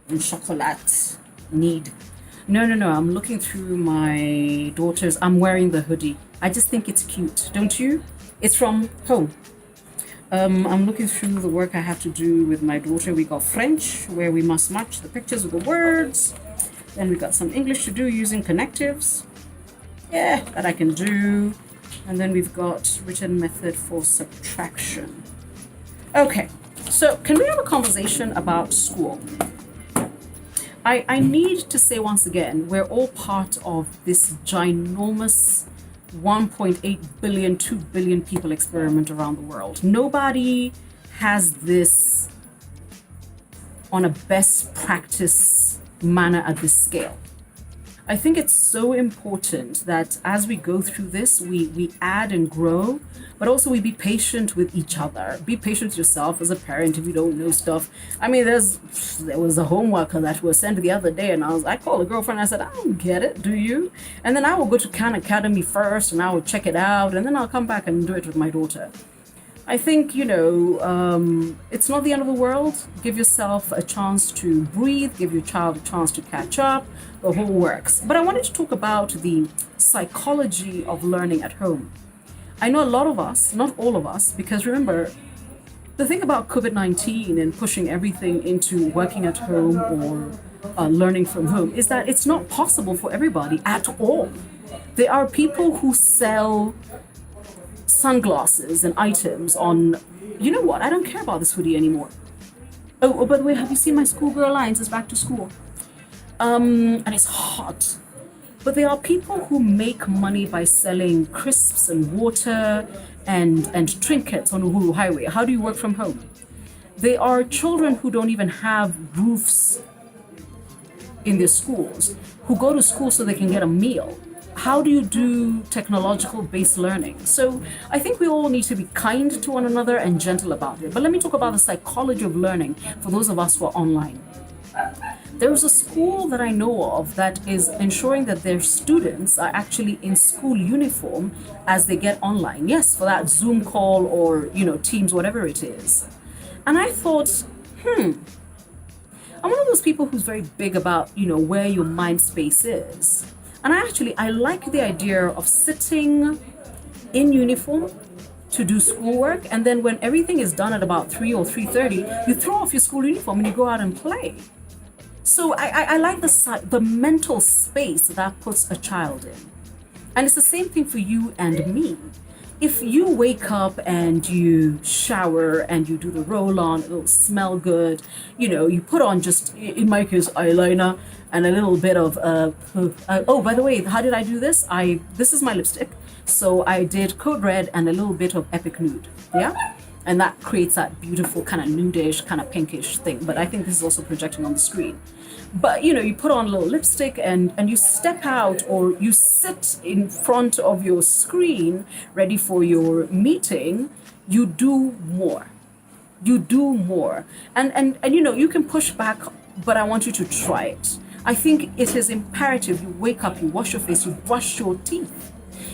And chocolate need. No. I'm looking through my daughter's. I'm wearing the hoodie. I just think it's cute, don't you? It's from home. I'm looking through the work I have to do with my daughter. We got French, where we must match the pictures with the words. Then we got some English to do using connectives. Yeah, that I can do. And then we've got written method for subtraction. Okay, so can we have a conversation about school? I need to say once again, we're all part of this ginormous 1.8 billion, 2 billion people experiment around the world. Nobody has this on a best practice manner at this scale. I think it's so important that as we go through this, we add and grow, but also we be patient with each other. Be patient with yourself as a parent if you don't know stuff. I mean, there was a homework that was sent the other day, and I called a girlfriend and I said, I don't get it, do you? And then I will go to Khan Academy first and I will check it out, and then I'll come back and do it with my daughter. I think, it's not the end of the world. Give yourself a chance to breathe, give your child a chance to catch up, the whole works. But I wanted to talk about the psychology of learning at home. I know a lot of us, not all of us, because remember, the thing about COVID-19 and pushing everything into working at home or learning from home is that it's not possible for everybody at all. There are people who sell sunglasses and items on, you know what, I don't care about this hoodie anymore. Oh, by the way, have you seen my schoolgirl lines? It's back to school. And it's hot. But there are people who make money by selling crisps and water and trinkets on Uhuru Highway. How do you work from home? There are children who don't even have roofs in their schools, who go to school so they can get a meal. How do you do technological based learning? So I think we all need to be kind to one another and gentle about it. But let me talk about the psychology of learning for those of us who are online. There's a school that I know of that is ensuring that their students are actually in school uniform as they get online. Yes, for that Zoom call or, Teams, whatever it is. And I thought, I'm one of those people who's very big about, where your mind space is. And I like the idea of sitting in uniform to do schoolwork, and then when everything is done at about 3 or 3:30, you throw off your school uniform and you go out and play. So I like the mental space that puts a child in. And it's the same thing for you and me. If you wake up and you shower and you do the roll on, it'll smell good. You put on just, in my case, eyeliner and a little bit of, oh, by the way, how did I do this? This is my lipstick. So I did Code Red and a little bit of Epic Nude. Yeah. And that creates that beautiful kind of nudish, kind of pinkish thing. But I think this is also projecting on the screen. But, you put on a little lipstick and you step out or you sit in front of your screen ready for your meeting, you do more. You do more. And you can push back, but I want you to try it. I think it is imperative you wake up, you wash your face, you brush your teeth.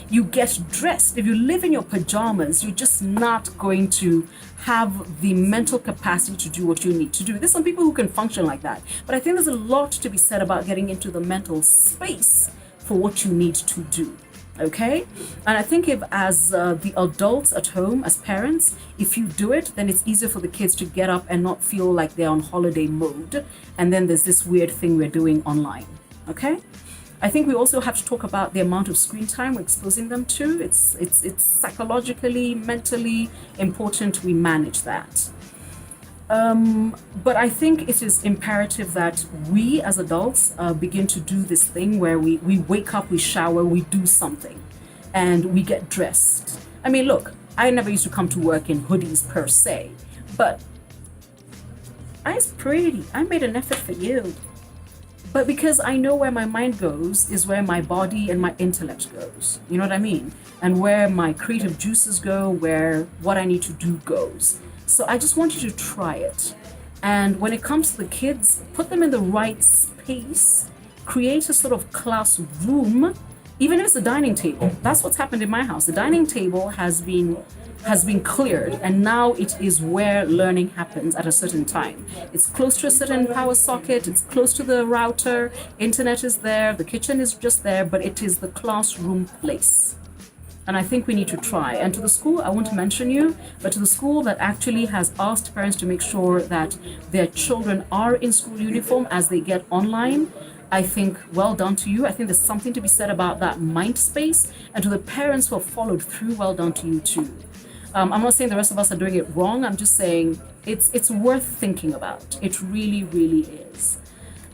You get dressed. If you live in your pajamas, you're just not going to have the mental capacity to do what you need to do. There's some people who can function like that. But I think there's a lot to be said about getting into the mental space for what you need to do. Okay? And I think if as the adults at home, as parents, if you do it, then it's easier for the kids to get up and not feel like they're on holiday mode. And then there's this weird thing we're doing online. Okay? I think we also have to talk about the amount of screen time we're exposing them to. It's psychologically, mentally important we manage that. But I think it is imperative that we as adults begin to do this thing where we wake up, we shower, we do something, and we get dressed. I mean, look, I never used to come to work in hoodies per se, but it's pretty. I made an effort for you. But because I know where my mind goes is where my body and my intellect goes. You know what I mean? And where my creative juices go, where what I need to do goes. So I just want you to try it. And when it comes to the kids, put them in the right space, create a sort of classroom Even if it's the dining table, that's what's happened in my house. The dining table has been cleared, and now it is where learning happens at a certain time. It's close to a certain power socket, it's close to the router, internet is there, the kitchen is just there, but it is the classroom place. And I think we need to try. And to the school, I won't mention you, but to the school that actually has asked parents to make sure that their children are in school uniform as they get online, I think well done to you. I think there's something to be said about that mind space. And to the parents who have followed through, well done to you too. I'm not saying the rest of us are doing it wrong. I'm just saying it's worth thinking about. It really, really is.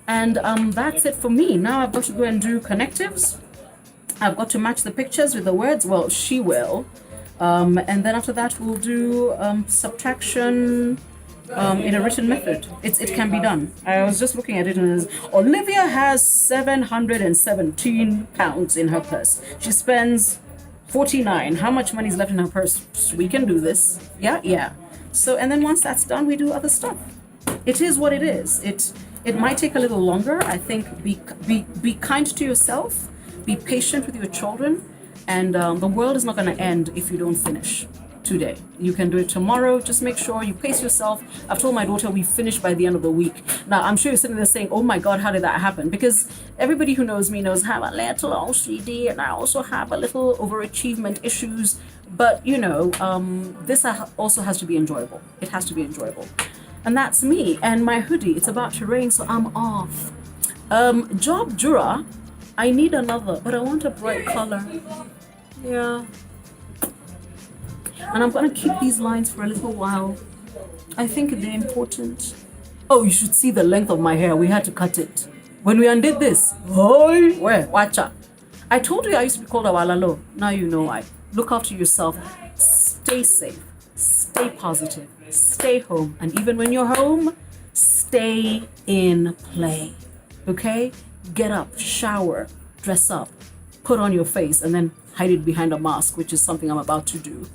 And that's it for me. Now I've got to go and do connectives. I've got to match the pictures with the words. Well, she will. And then after that, we'll do subtraction in a written method. It can be done. I was just looking at it, and it is, Olivia has 717 pounds in her purse. She spends 49. How much money is left in her purse? We can do this. Yeah. So, and then once that's done, we do other stuff. It is what it is. It might take a little longer. I think be kind to yourself. Be patient with your children, and the world is not going to end if you don't finish today. You can do it tomorrow. Just make sure you pace yourself. I've told my daughter we finish by the end of the week. Now, I'm sure you're sitting there saying, oh my God, how did that happen? Because everybody who knows me knows I have a little OCD, and I also have a little overachievement issues. But, this also has to be enjoyable. It has to be enjoyable. And that's me. And my hoodie, it's about to rain, so I'm off. Job Jura, I need another, but I want a bright color. Yeah. And I'm going to keep these lines for a little while. I think they're important. Oh, you should see the length of my hair. We had to cut it. When we undid this, where? Watch out. I told you I used to be called Awalalo. Now you know why. Look after yourself. Stay safe. Stay positive. Stay home. And even when you're home, stay in play. Okay? Get up, shower, dress up, put on your face, and then hide it behind a mask, which is something I'm about to do.